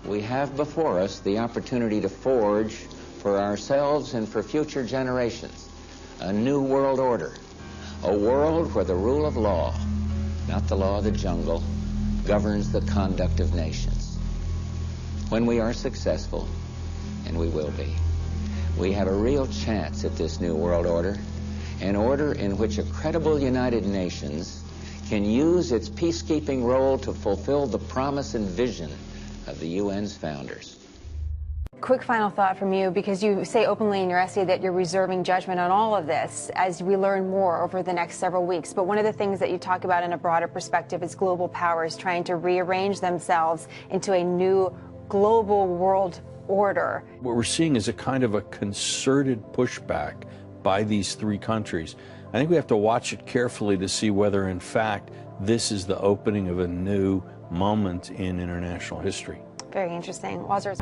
We have before us the opportunity to forge for ourselves and for future generations a new world order, a world where the rule of law, not the law of the jungle, governs the conduct of nations. When we are successful, and we will be, we have a real chance at this new world order, an order in which a credible United Nations can use its peacekeeping role to fulfill the promise and vision of the UN's founders. Quick final thought from you, because you say openly in your essay that you're reserving judgment on all of this as we learn more over the next several weeks. But one of the things that you talk about in a broader perspective is global powers trying to rearrange themselves into a new global world order. What we're seeing is a kind of a concerted pushback by these three countries. I think we have to watch it carefully to see whether, in fact, this is the opening of a new moment in international history. Very interesting. Wazir.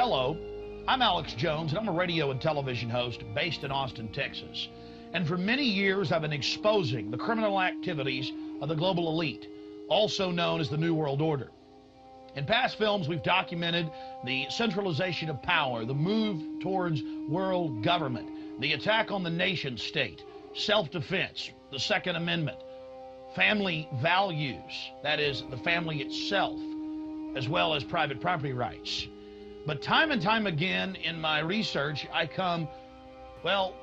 Hello, I'm Alex Jones, and I'm a radio and television host based in Austin, Texas. And for many years, I've been exposing the criminal activities of the global elite, also known as the New World Order. In past films, we've documented the centralization of power, the move towards world government, the attack on the nation state, self-defense, the Second Amendment, family values, that is, the family itself, as well as private property rights. But time and time again in my research, I come, well,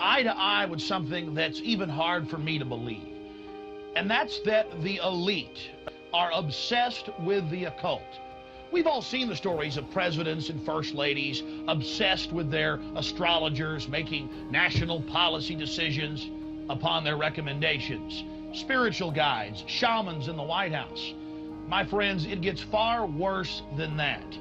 eye to eye with something that's even hard for me to believe. And that's that the elite are obsessed with the occult. We've all seen the stories of presidents and first ladies obsessed with their astrologers making national policy decisions upon their recommendations, spiritual guides, shamans in the White House. My friends, it gets far worse than that.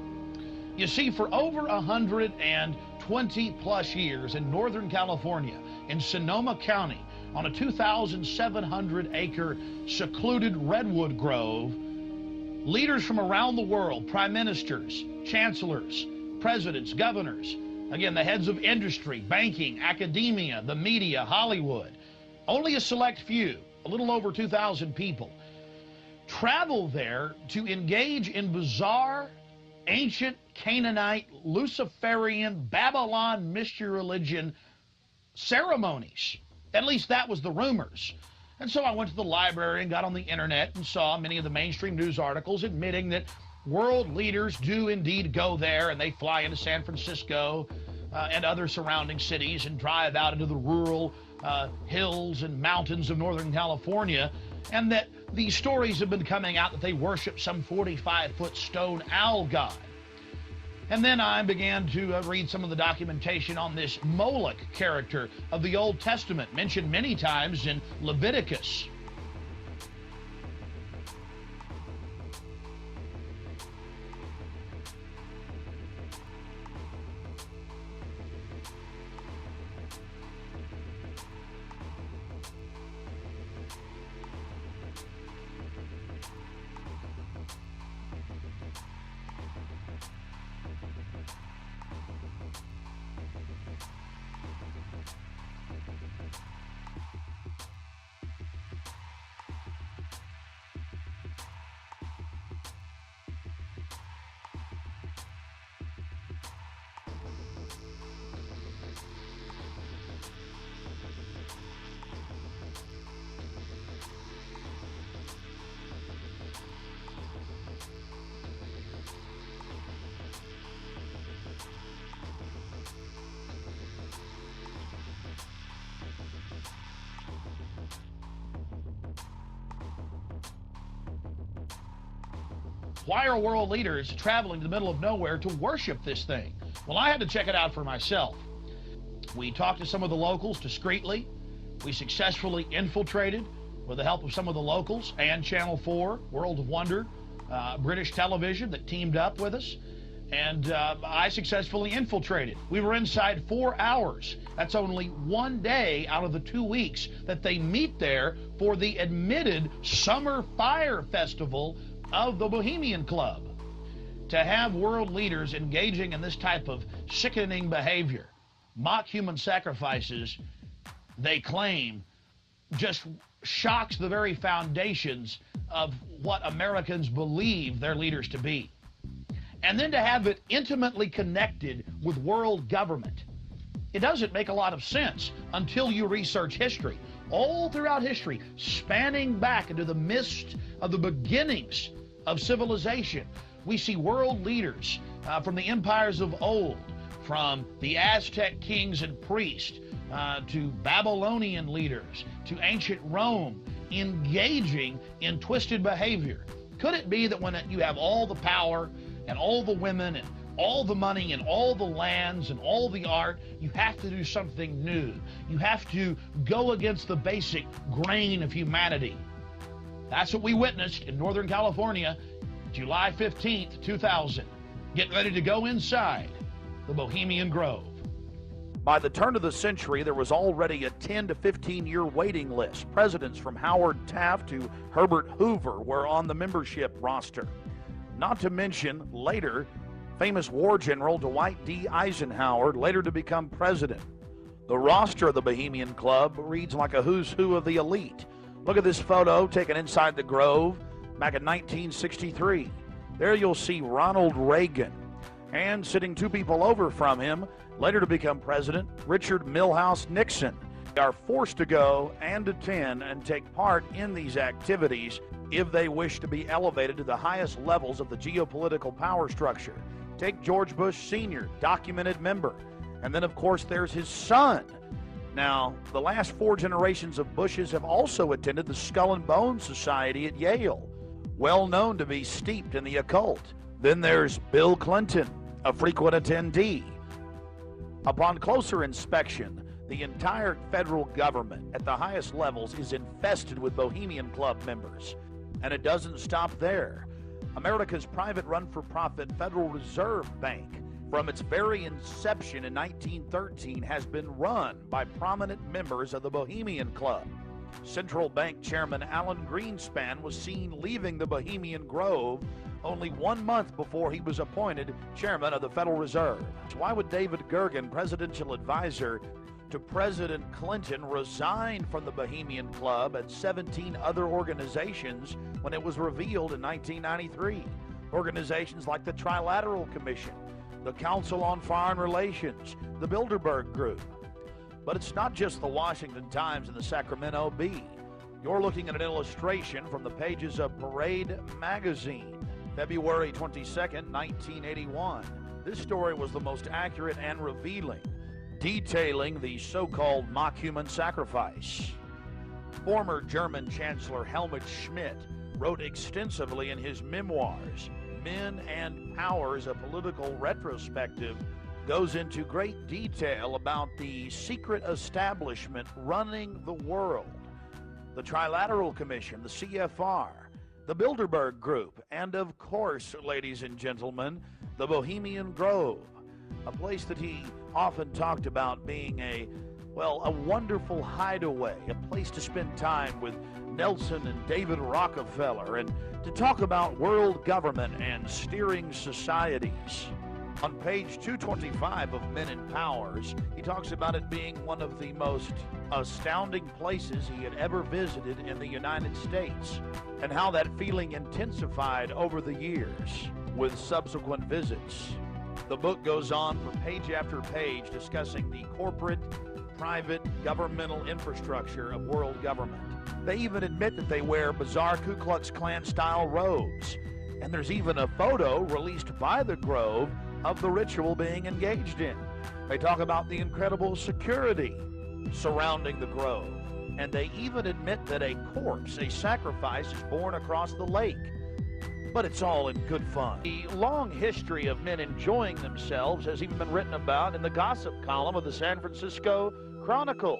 You see, for over 120 plus years in Northern California, in Sonoma County, on a 2,700-acre secluded redwood grove, leaders from around the world, prime ministers, chancellors, presidents, governors, again, the heads of industry, banking, academia, the media, Hollywood, only a select few, a little over 2,000 people, travel there to engage in bizarre, ancient Canaanite, Luciferian, Babylon mystery religion ceremonies. At least that was the rumors. And so I went to the library and got on the internet and saw many of the mainstream news articles admitting that world leaders do indeed go there, and they fly into San Francisco and other surrounding cities and drive out into the rural hills and mountains of Northern California, and that these stories have been coming out that they worship some 45-foot stone owl god. And then I began to read some of the documentation on this Moloch character of the Old Testament, mentioned many times in Leviticus. Why are world leaders traveling to the middle of nowhere to worship this thing? Well, I had to check it out for myself. We talked to some of the locals discreetly. We successfully infiltrated, with the help of some of the locals and Channel 4, World of Wonder, British television that teamed up with us. And I successfully infiltrated. We were inside 4 hours. That's only one day out of the 2 weeks that they meet there for the admitted Summer Fire Festival of the Bohemian Club. To have world leaders engaging in this type of sickening behavior, mock human sacrifices, they claim, just shocks the very foundations of what Americans believe their leaders to be. And then to have it intimately connected with world government. It doesn't make a lot of sense until you research history. All throughout history, spanning back into the midst of the beginnings of civilization, we see world leaders from the empires of old, from the Aztec kings and priests to Babylonian leaders to ancient Rome, engaging in twisted behavior. Could it be that when you have all the power and all the women and all the money and all the lands and all the art, you have to do something new? You have to go against the basic grain of humanity. That's what we witnessed in Northern California, July 15th, 2000. Get ready to go inside the Bohemian Grove. By the turn of the century, there was already a 10 to 15-year waiting list. Presidents from Howard Taft to Herbert Hoover were on the membership roster. Not to mention, later, famous war general Dwight D. Eisenhower, later to become president. The roster of the Bohemian Club reads like a who's who of the elite. Look at this photo taken inside the Grove back in 1963. There you'll see Ronald Reagan, and sitting two people over from him, later to become president, Richard Milhouse Nixon. They are forced to go and attend and take part in these activities if they wish to be elevated to the highest levels of the geopolitical power structure. Take George Bush Sr., documented member. And then, of course, there's his son. Now, the last four generations of Bushes have also attended the Skull and Bones Society at Yale, well known to be steeped in the occult. Then there's Bill Clinton, a frequent attendee. Upon closer inspection, the entire federal government at the highest levels is infested with Bohemian Club members. And it doesn't stop there. America's private run-for-profit Federal Reserve Bank, from its very inception in 1913, has been run by prominent members of the Bohemian Club. Central Bank Chairman Alan Greenspan was seen leaving the Bohemian Grove only 1 month before he was appointed chairman of the Federal Reserve. Why would David Gergen, presidential advisor to President Clinton, resign from the Bohemian Club and 17 other organizations when it was revealed in 1993? Organizations like the Trilateral Commission, the Council on Foreign Relations, the Bilderberg Group. But it's not just the Washington Times and the Sacramento Bee. You're looking at an illustration from the pages of Parade magazine, February 22nd, 1981. This story was the most accurate and revealing, detailing the so-called mock human sacrifice. Former German Chancellor Helmut Schmidt wrote extensively in his memoirs, Men and Powers, a Political Retrospective, goes into great detail about the secret establishment running the world. The Trilateral Commission, the CFR, the Bilderberg Group, and of course, ladies and gentlemen, the Bohemian Grove, a place that he often talked about being a wonderful hideaway, a place to spend time with Nelson and David Rockefeller, and to talk about world government and steering societies. On page 225 of Men and Powers, he talks about it being one of the most astounding places he had ever visited in the United States, and how that feeling intensified over the years with subsequent visits. The book goes on for page after page discussing the corporate, private, governmental infrastructure of world government. They even admit that they wear bizarre Ku Klux Klan-style robes. And there's even a photo released by the Grove of the ritual being engaged in. They talk about the incredible security surrounding the Grove. And they even admit that a corpse, a sacrifice, is borne across the lake. But it's all in good fun. The long history of men enjoying themselves has even been written about in the gossip column of the San Francisco Chronicle,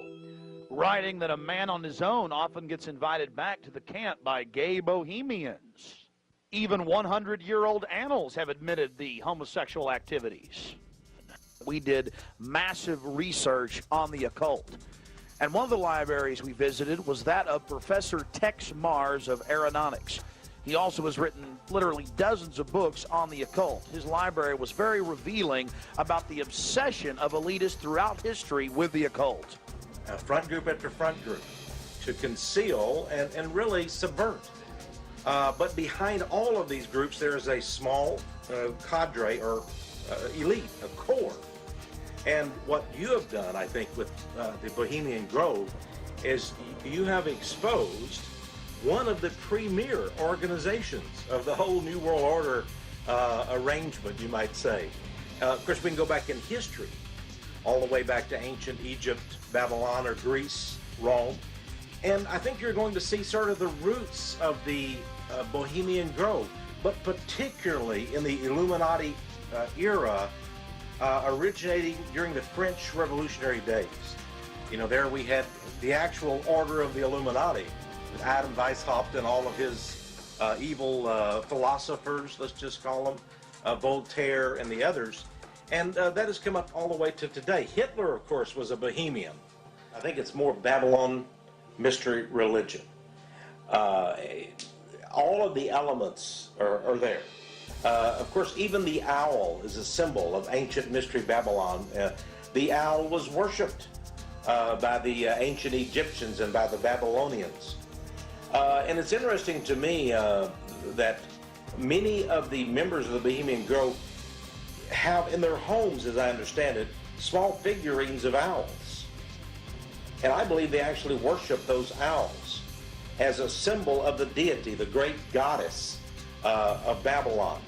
writing that a man on his own often gets invited back to the camp by gay bohemians. Even 100-year-old annals have admitted the homosexual activities. We did massive research on the occult, and one of the libraries we visited was that of Professor Tex Mars of Aeronautics. He also has written literally dozens of books on the occult. His library was very revealing about the obsession of elitists throughout history with the occult. Front group after front group to conceal and really subvert. But behind all of these groups, there is a small cadre or elite, a core. And what you have done, I think, with the Bohemian Grove is you have exposed one of the premier organizations of the whole New World Order arrangement, you might say. Of course, we can go back in history, all the way back to ancient Egypt, Babylon, or Greece, Rome. And I think you're going to see sort of the roots of the Bohemian Grove, but particularly in the Illuminati era, originating during the French Revolutionary days. You know, there we had the actual Order of the Illuminati, with Adam Weishaupt and all of his evil philosophers, let's just call them, Voltaire and the others. And that has come up all the way to today. Hitler, of course, was a Bohemian. I think it's more Babylon mystery religion. All of the elements are there. Of course, even the owl is a symbol of ancient mystery Babylon. The owl was worshipped by the ancient Egyptians and by the Babylonians. And it's interesting to me that many of the members of the Bohemian Grove have in their homes, as I understand it, small figurines of owls. And I believe they actually worship those owls as a symbol of the deity, the great goddess of Babylon.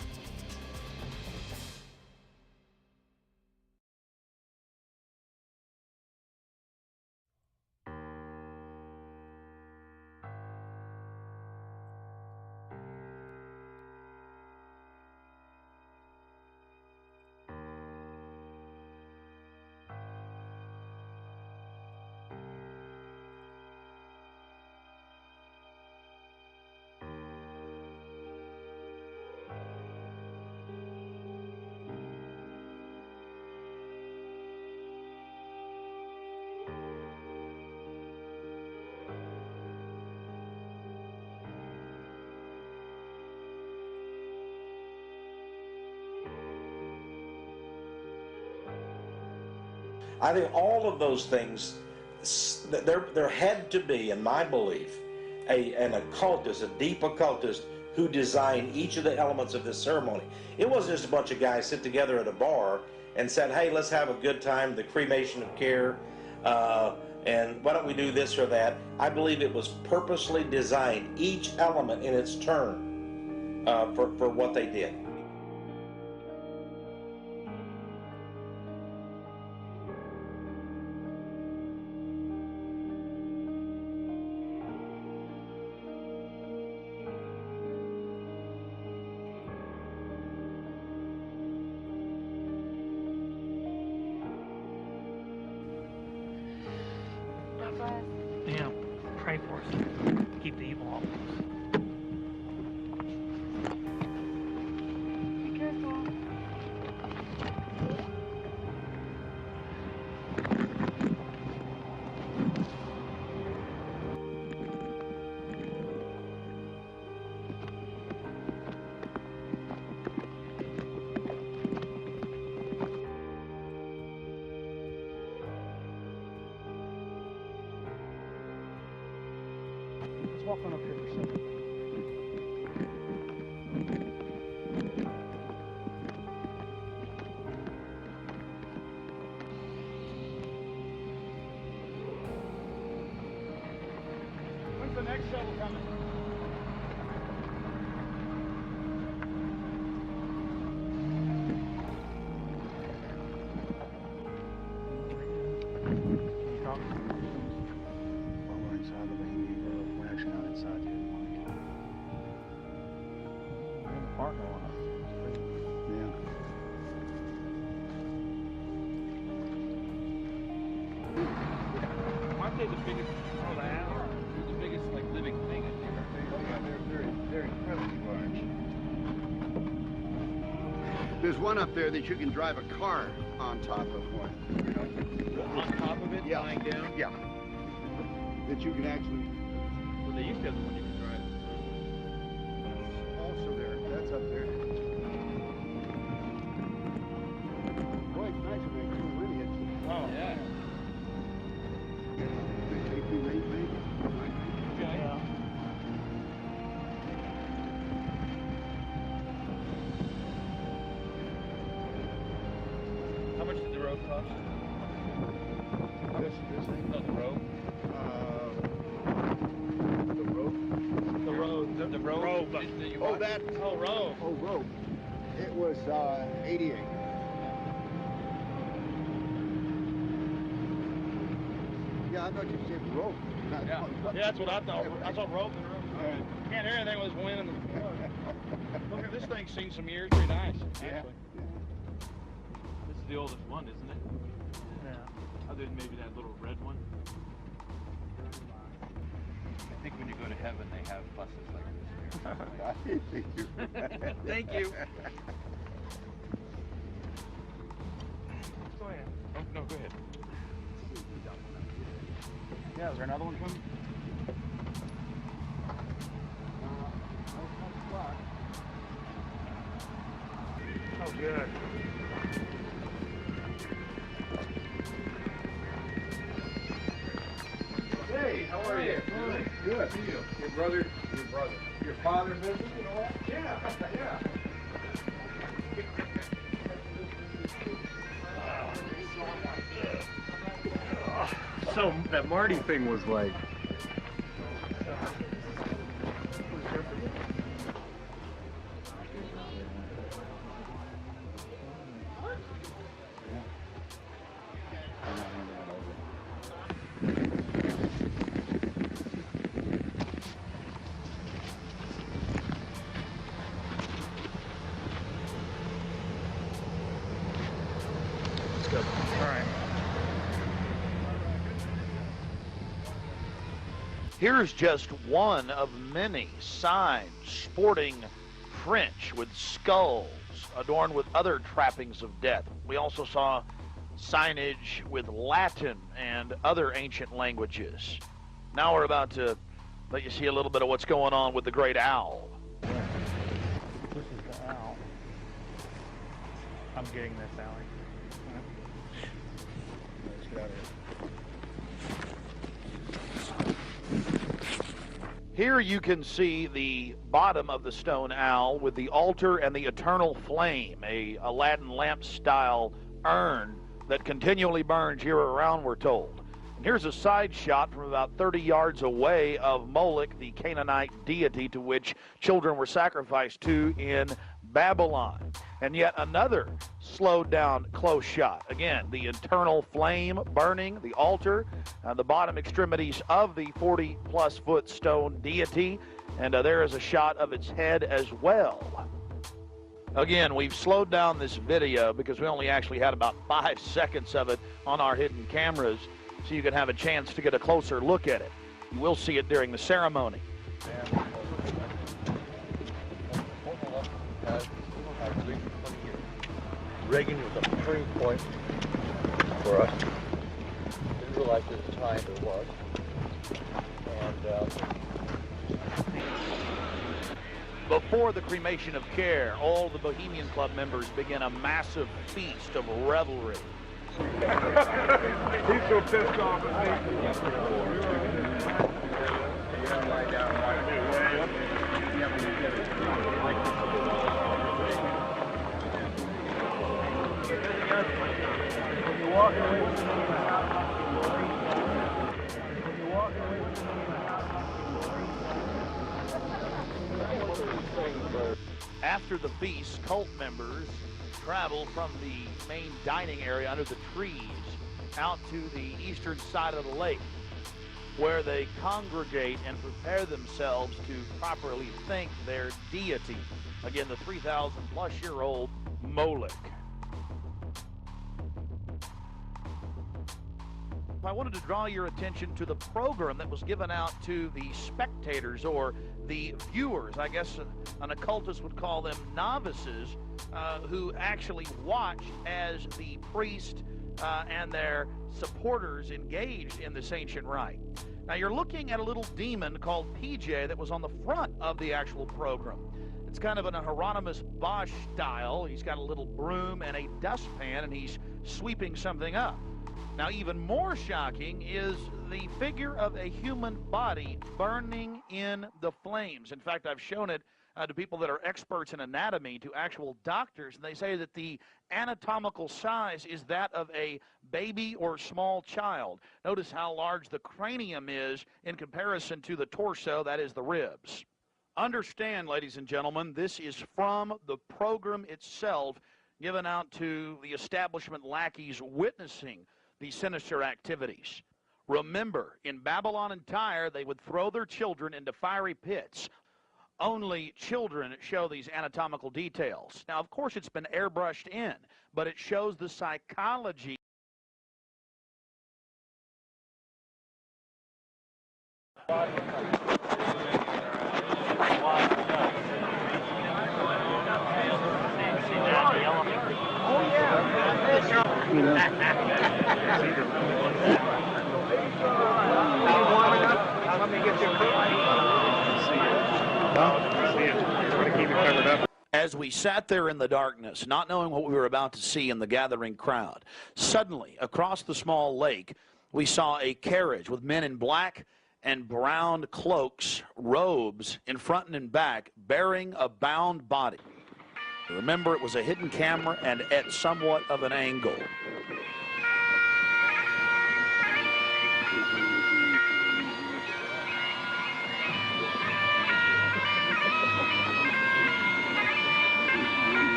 I think all of those things, there had to be, in my belief, an occultist, a deep occultist, who designed each of the elements of this ceremony. It wasn't just a bunch of guys sit together at a bar and said, hey, let's have a good time, the cremation of care, and why don't we do this or that. I believe it was purposely designed, each element in its turn, for what they did. Yeah, pray for us. Keep the evil off of us. Be careful. Let's walk on up here for a second. When's the next shuttle coming? Well, we're inside the Bohemian Grove. We're actually not inside yet, Mike. There's a park going on. Yeah. Aren't they the biggest? Oh, they are. They're the biggest, like, living thing in here. They're incredibly large. There's one up there that you can drive a car on top of one. On top of it, Yeah. lying down? Yeah. That you can actually, Well, they used to have the one you could drive. also there, that's up there. Boy, it's nice when they do really Oh, yeah. They take you late, maybe. Okay. Yeah. How much did the road cost? This thing. No, the road. The rope. The road. The road. That you Oh, watched? that. Oh, road. Oh, rope. It was 88. Yeah, I thought you said rope. Yeah. Yeah, that's what I thought. I thought rope and rope. Can't hear anything with this wind and the Look at this thing's seen some years. Pretty nice, actually. Yeah. This is the oldest one, isn't it? Yeah. Other than maybe that little red one. I think when you go to heaven, they have buses like this. Thank you. Thank you. Go ahead. Oh, no, go ahead. Yeah, is there another one coming? Good. Hey, how are you? Good. See you. Your father visited and all that? Yeah, yeah. So that Marty thing was like. Let's go. All right. Here's just one of many signs sporting French with skulls adorned with other trappings of death. We also saw signage with Latin and other ancient languages. Now we're about to let you see a little bit of what's going on with the great owl. This is the owl. I'm getting this, Allie. Let's get out of here. Here you can see the bottom of the stone owl with the altar and the eternal flame, a Aladdin lamp style urn that continually burns year-round, we're told. And here's a side shot from about 30 yards away of Moloch, the Canaanite deity to which children were sacrificed to in Babylon. And yet another slowed down close shot. Again, the eternal flame burning, the altar, the bottom extremities of the 40-plus foot stone deity. And there is a shot of its head as well. Again, we've slowed down this video because we only actually had about 5 seconds of it on our hidden cameras, so you can have a chance to get a closer look at it. You will see it during the ceremony. Reagan was a turning point for us. Didn't realize at the time it was. And before the cremation of care, all the Bohemian Club members begin a massive feast of revelry. He's so pissed off at After the feast, cult members travel from the main dining area under the trees out to the eastern side of the lake, where they congregate and prepare themselves to properly thank their deity. Again, the 3,000-plus-year-old Moloch. I wanted to draw your attention to the program that was given out to the spectators or the viewers. I guess an occultist would call them novices, who actually watched as the priest and their supporters engaged in this ancient rite. Now you're looking at a little demon called PJ that was on the front of the actual program. It's kind of an Hieronymus Bosch style. He's got a little broom and a dustpan, and he's sweeping something up. Now, even more shocking is the figure of a human body burning in the flames. In fact, I've shown it to people that are experts in anatomy, to actual doctors, and they say that the anatomical size is that of a baby or small child. Notice how large the cranium is in comparison to the torso, that is the ribs. Understand, ladies and gentlemen, this is from the program itself given out to the establishment lackeys witnessing these sinister activities. Remember, in Babylon and Tyre, they would throw their children into fiery pits. Only children show these anatomical details. Now, of course, it's been airbrushed in, but it shows the psychology. As we sat there in the darkness, not knowing what we were about to see in the gathering crowd, suddenly, across the small lake, we saw a carriage with men in black and brown cloaks, robes, in front and in back, bearing a bound body. Remember, it was a hidden camera and at somewhat of an angle.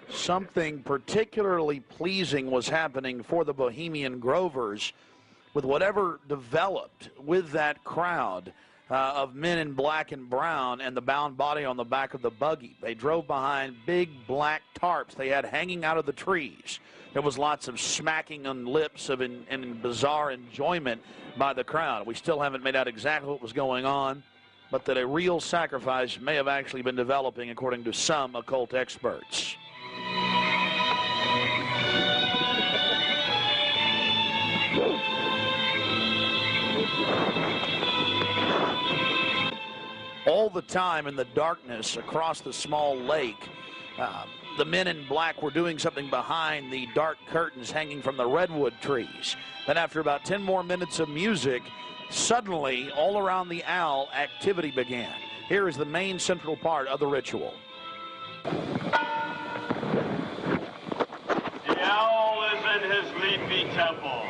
Something particularly pleasing was happening for the Bohemian Grovers with whatever developed with that crowd of men in black and brown and the bound body on the back of the buggy. They drove behind big black tarps they had hanging out of the trees. There was lots of smacking on lips of and bizarre enjoyment by the crowd. We still haven't made out exactly what was going on, but that a real sacrifice may have actually been developing according to some occult experts. All the time in the darkness across the small lake, the men in black were doing something behind the dark curtains hanging from the redwood trees. Then after about 10 more minutes of music, suddenly all around the owl activity began. Here is the main central part of the ritual. The owl is in his leafy temple.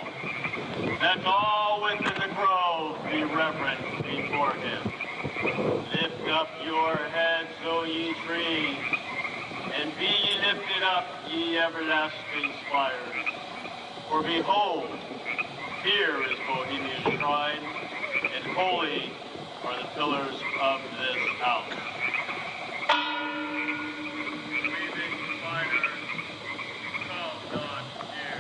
Let all within the grove be reverent before him. Lift up your heads, O ye trees, and be ye lifted up, ye everlasting spires. For behold, here is Bohemia's shrine, and holy are the pillars of this house. Breathing spiders, come not near.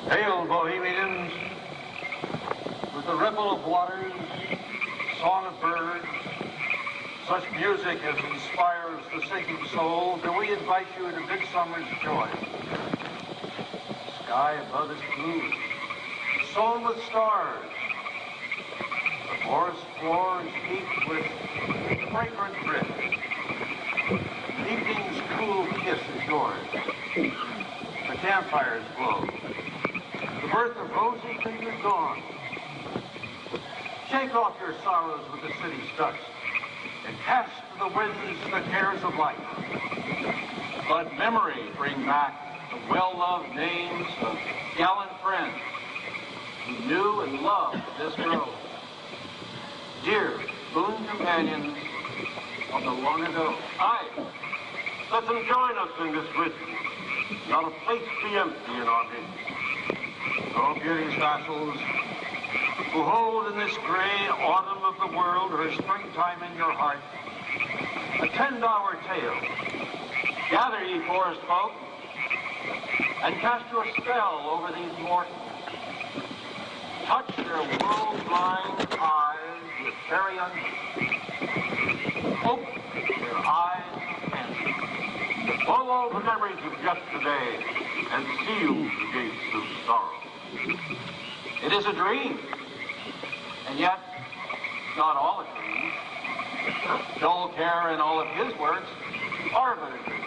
Hail, Bohemians, with the ripple of waters, song of birds, such music as inspires the sinking soul, do we invite you into midsummer's joy. The sky above is blue, sown with stars. The forest floor is heaped with fragrant drift. Evening's cool kiss is yours. The campfires glow. The birth of rosy fingered dawn. Shake off your sorrows with the city's dust and cast to the winds the cares of life. Let memory bring back the well-loved names of gallant friends who knew and loved this grove. Dear boon companions of the long ago. Aye, let them join us in this ritual. Not a place be empty in our midst. O beauty's vassals, who hold in this gray autumn of the world her springtime in your heart, attend our tale. Gather, ye forest folk, and cast your spell over these mortals. Touch their world-blind eyes with fairy unction. Open their eyes and blow all the memories of yesterday and seal the gates of sorrow. It is a dream, and yet not all a dream. Joel Kerr and all of his works are but a dream.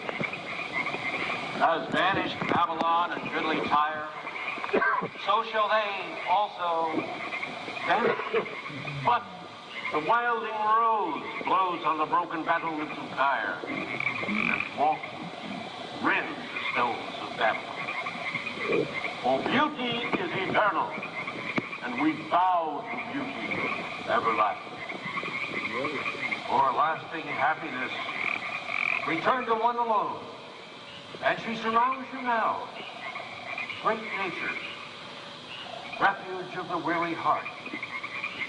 As vanished Babylon and goodly Tyre, so shall they also vanish. But The wilding rose blows on the broken battlements of Tyre, and walk rends the stones of Babylon. For beauty is eternal, and we bow to beauty everlasting. For lasting happiness, return to one alone, and she surrounds you now. Great nature, refuge of the weary heart,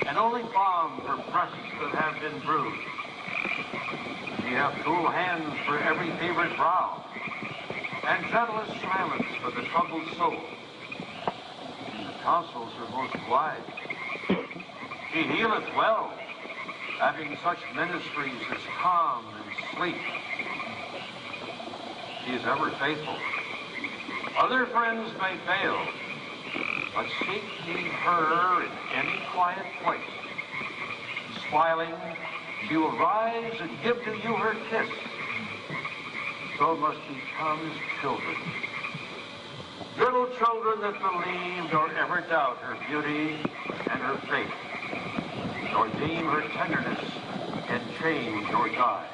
and only balm for breasts that have been bruised. Ye have cool hands for every favored brow, and gentlest silence for the troubled soul. The counsels are most wise. She healeth well, having such ministries as calm and sleep. She is ever faithful. Other friends may fail, but seek ye her in any quiet place. Smiling, she will rise and give to you her kiss. So must ye come as children. Little children that believe nor ever doubt her beauty and her faith, nor deem her tenderness can change or die.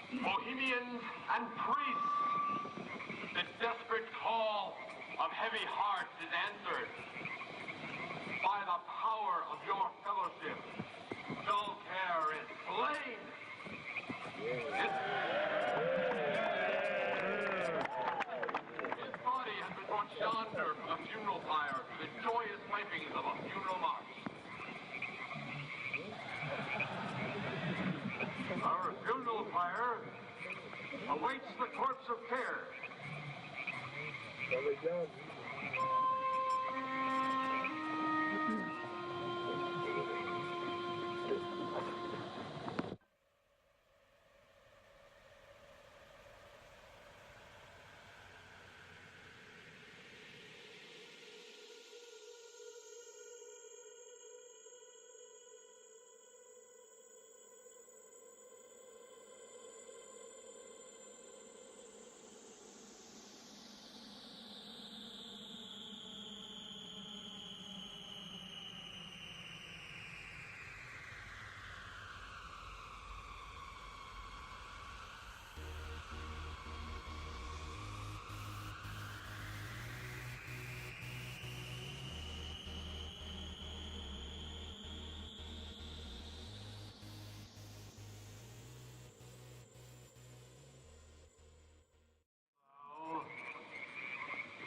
Bohemians and priests, the desperate call of heavy hearts is answered. By the power of your fellowship, dull care is slain. His body has been brought yonder from the funeral pyre to the joyous pipings of a funeral march. Our funeral pyre awaits the corpse of care.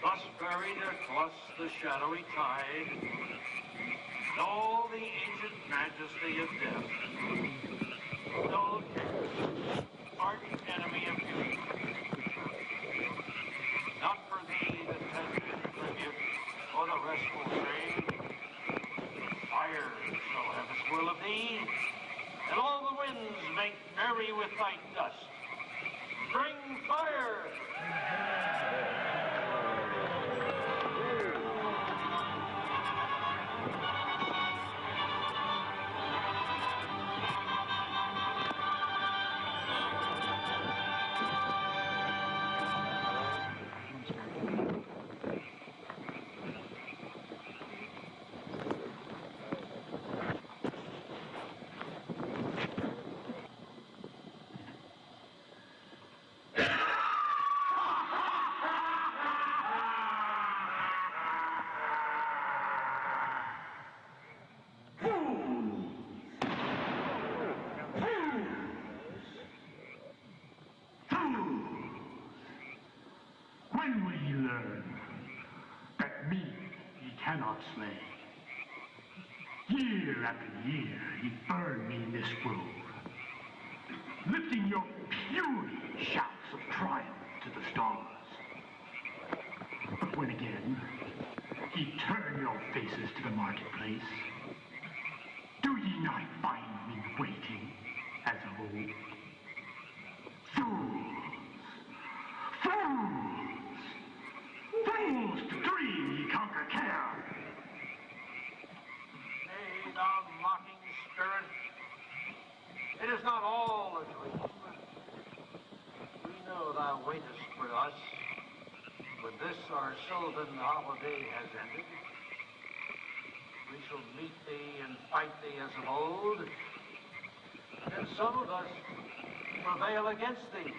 Thus buried across the shadowy tide, in all the ancient majesty of death, dull care, arch enemy of beauty. Not for thee the tender tribute or the restful shade. Fire shall have its will of thee, and all the winds make merry with thy dust. Bring fire! When will ye learn that me ye cannot slay? Year after year ye burn me in this grove, lifting your puny shouts of triumph to the stars. But when again ye turn your faces to the marketplace, do ye not find me waiting as of old? for us, when this our sylvan holiday has ended, we shall meet thee and fight thee as of old, and some of us prevail against thee,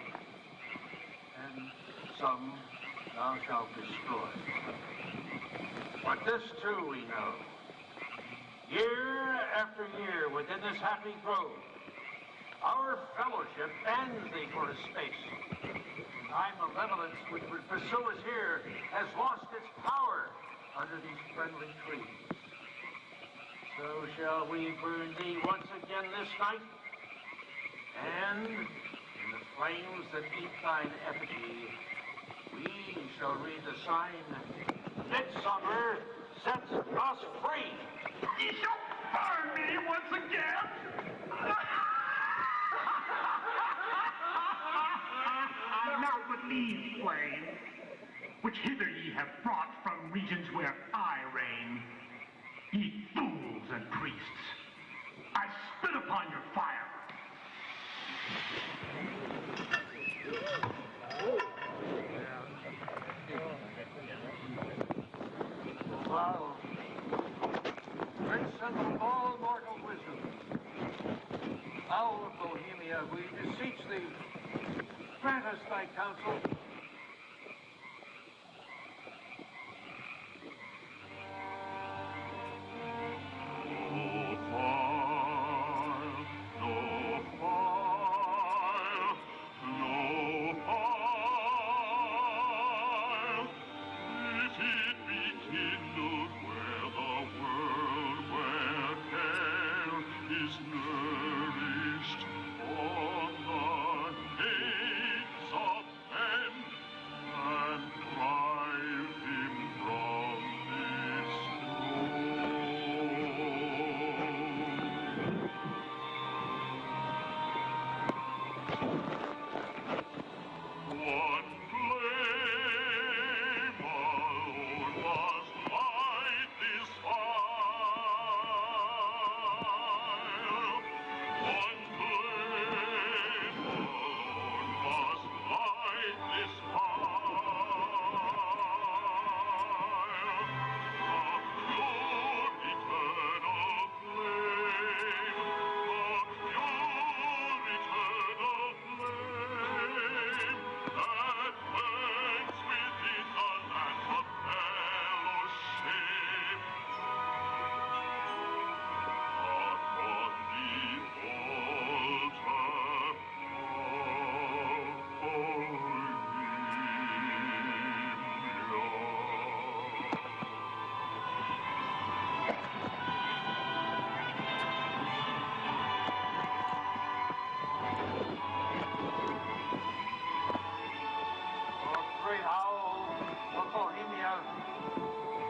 and some thou shalt destroy. But this too we know. Year after year within this happy grove, our fellowship bans thee for a space. And thy malevolence which would pursue us here has lost its power under these friendly trees. So shall we burn thee once again this night, and in the flames that eat thine effigy, we shall read the sign, Midsummer sets us free. Ye shall burn me once again! Now but these flames, which hither ye have brought from regions where I reign, ye fools and priests, I spit upon your fire. Wow. Great symbol of all mortal wisdom, thou of Bohemia, we beseech thee, grant us thy counsel.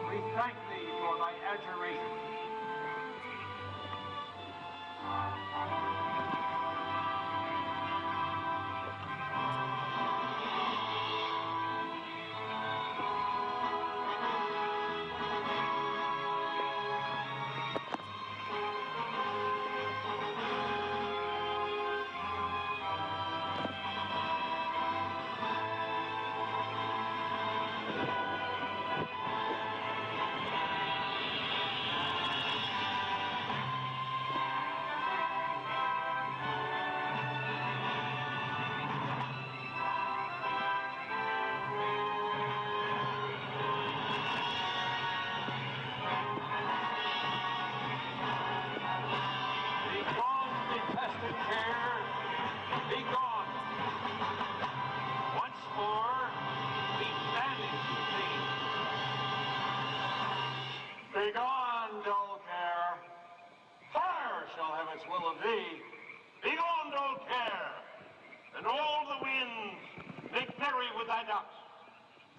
We thank thee for thy adjuration. Begone, dull care. Fire shall have its will of thee. Begone, dull care. And all the winds make merry with thy doubts.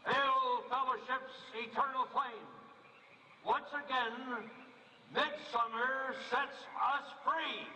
Hail, fellowship's eternal flame. Once again, midsummer sets us free.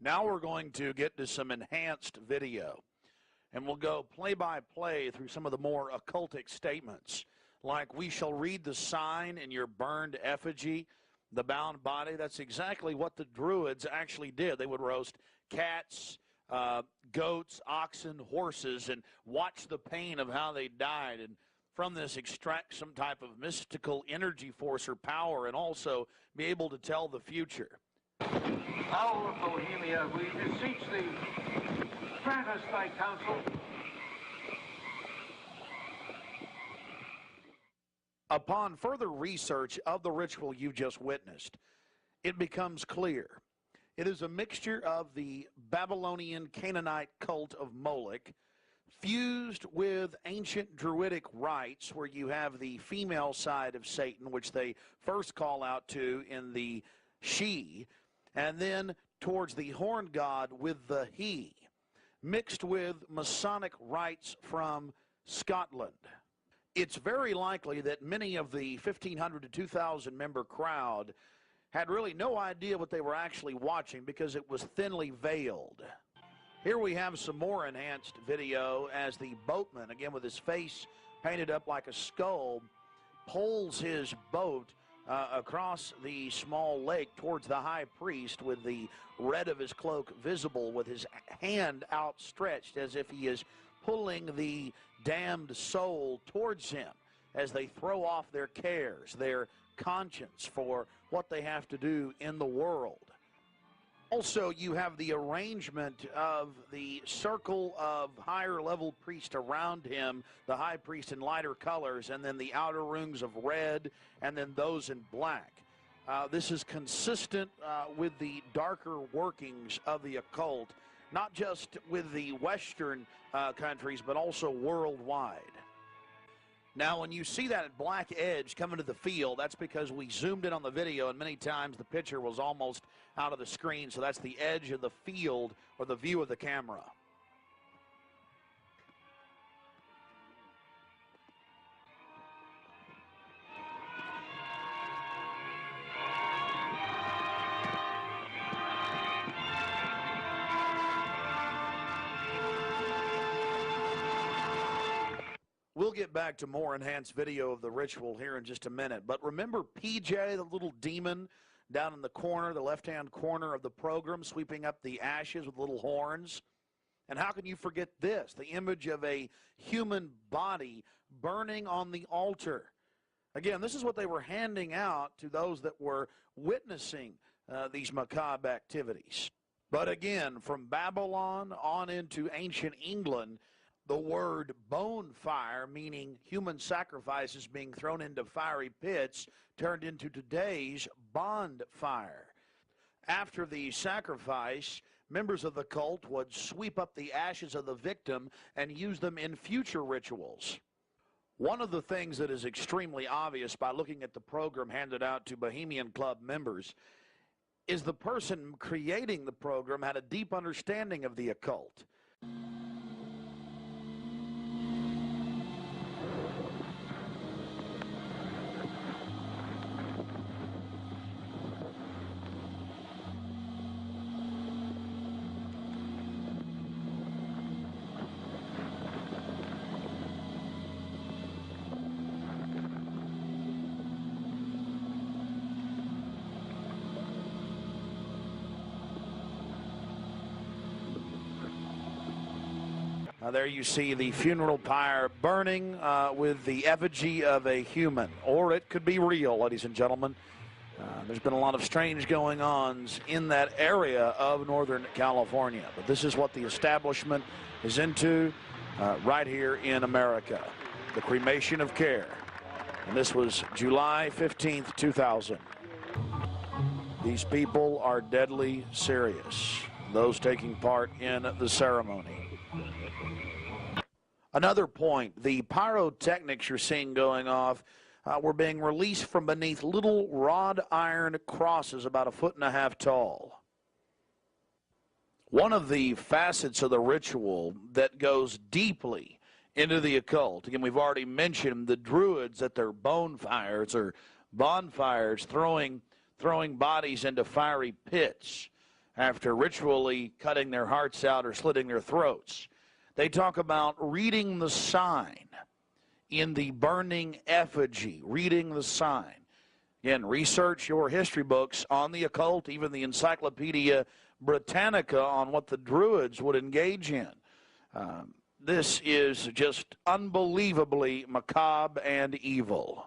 Now we're going to get to some enhanced video, and we'll go play by play through some of the more occultic statements, like we shall read the sign in your burned effigy, the bound body. That's exactly what the Druids actually did. They would roast cats, goats, oxen, horses, and watch the pain of how they died, and from this extract some type of mystical energy force or power, and also be able to tell the future. Owl of Bohemia, we beseech thee, grant us thy counsel. Upon further research of the ritual you just witnessed, it becomes clear. It is a mixture of the Babylonian Canaanite cult of Moloch fused with ancient Druidic rites, where you have the female side of Satan, which they first call out to in the she, and then towards the horn god with the he, mixed with Masonic rites from Scotland. It's very likely that many of the 1,500 to 2,000 member crowd had really no idea what they were actually watching because it was thinly veiled. Here we have some more enhanced video as the boatman, again with his face painted up like a skull, pulls his boat across the small lake towards the high priest with the red of his cloak visible, with his hand outstretched as if he is pulling the damned soul towards him as they throw off their cares, their conscience for what they have to do in the world. Also, you have the arrangement of the circle of higher level priests around him, the high priest in lighter colors, and then the outer rings of red, and then those in black. This is consistent with the darker workings of the occult, not just with the Western countries, but also worldwide. Now, when you see that black edge coming to the field, that's because we zoomed in on the video, and many times the picture was almost out of the screen, so that's the edge of the field or the view of the camera. We'll get back to more enhanced video of the ritual here in just a minute. But remember PJ, the little demon down in the corner, the left-hand corner of the program, sweeping up the ashes with little horns? And how can you forget this? The image of a human body burning on the altar. Again, this is what they were handing out to those that were witnessing these macabre activities. But again, from Babylon on into ancient England, the word bonfire, meaning human sacrifices being thrown into fiery pits, turned into today's bonfire. After the sacrifice, members of the cult would sweep up the ashes of the victim and use them in future rituals. One of the things that is extremely obvious by looking at the program handed out to Bohemian Club members is the person creating the program had a deep understanding of the occult. There you see the funeral pyre burning with the effigy of a human. Or it could be real, ladies and gentlemen. There's been a lot of strange going-ons in that area of Northern California. But this is what the establishment is into right here in America. The cremation of care. And this was July 15th, 2000. These people are deadly serious, those taking part in the ceremony. Another point, the pyrotechnics you're seeing going off were being released from beneath little wrought iron crosses about 1.5 feet tall. One of the facets of the ritual that goes deeply into the occult, again, we've already mentioned the Druids at their bonfires or bonfires throwing bodies into fiery pits. after ritually cutting their hearts out or slitting their throats. They talk about reading the sign in the burning effigy, reading the sign. Again, research your history books on the occult, even the Encyclopedia Britannica on what the Druids would engage in. This is just unbelievably macabre and evil.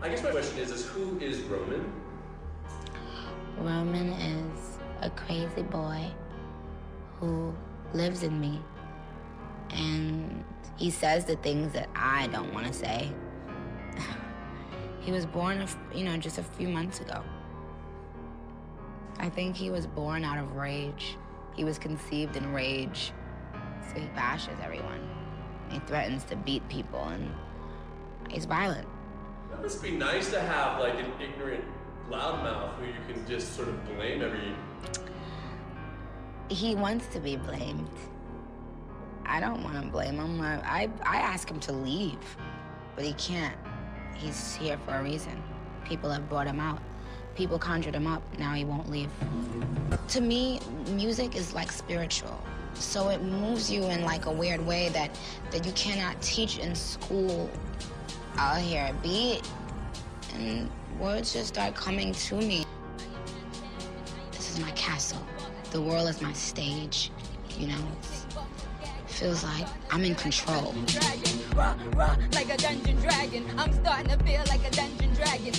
I guess my question is who is Roman? Roman is a crazy boy who lives in me. And he says the things that I don't want to say. He was born, just a few months ago. I think he was born out of rage. He was conceived in rage. So he bashes everyone. He threatens to beat people, and he's violent. That must be nice to have, like, an ignorant loudmouth who you can just sort of blame every... He wants to be blamed. I don't want to blame him. I ask him to leave, but he can't. He's here for a reason. People have brought him out. People conjured him up. Now he won't leave. To me, music is like spiritual. So it moves you in like a weird way that you cannot teach in school. I'll hear a beat, and words just start coming to me. This is my castle. The world is my stage, It feels like I'm in control. Raw, like a dungeon dragon. I'm starting to feel like a dungeon dragon.